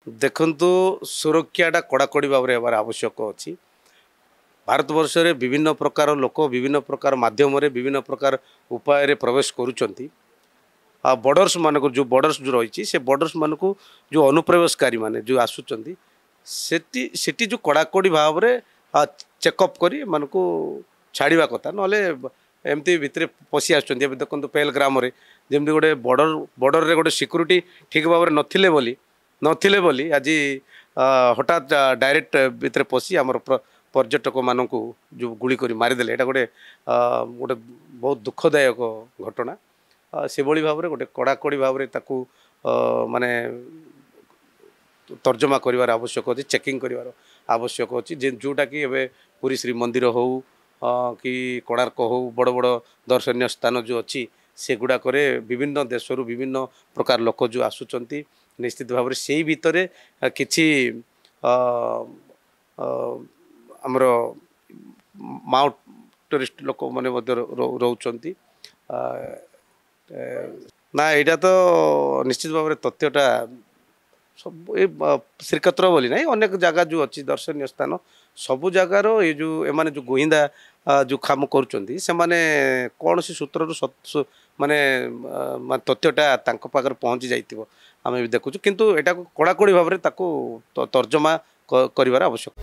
देखु सुरक्षाटा कड़ाकड़ी भाव में आवश्यक अच्छी भारत वर्ष रे विभिन्न प्रकार लोक विभिन्न प्रकार माध्यम विभिन्न प्रकार उपाय प्रवेश करुँच बॉर्डर्स मानक जो बॉर्डर्स जो रही से बॉर्डर्स मानक जो अनुप्रवेशकारी माने जो आसुचंती सेटी जो कड़ाकड़ी भाव में चेकअप करी मानक छाड़ा कथा ना एमती भितर पशि आस देखो पहलग्राम जमी गोटे बॉर्डर रे गोटे सिक्यूरीटी ठीक भाव में नथिले बोली आज हठात डायरेक्ट भितर पशि आमर पर्यटक मानक जो गुली करी मारिदेले एटा गोटे गोटे बहुत दुखदायक घटना से भली भाव में गोटे कड़ाकड़ी भाव में ताकू माने तर्जमा करिवार आवश्यक अच्छी चेकिंग करिवार आवश्यक अच्छी जोटा कि एवं पुरी श्री मंदिर हो कि कोणार्क हो बड़ बड़ दर्शनीय स्थान जो अच्छी से गुड़ाक विभिन्न देशरू विभिन्न प्रकार लोक जो आसुचंती निश्चित भाव से भितर किछि आमर माउंट टूरिस्ट लोक मैंने रोचंती ना यहाँ तो निश्चित भाव में तथ्यटा सब ये श्रीक्षेत्र बोली ना अनेक जगह जो अच्छी दर्शनीय स्थान सबु जगार ये जो एमाने जो गोहिंदा जो काम करुँच से माने कौन सी सूत्र माने तथ्यटा पाखे पहुँची जाइए आम भी देखु किंतु एटा कड़ाकड़ी भाव में तर्जमा कर आवश्यक।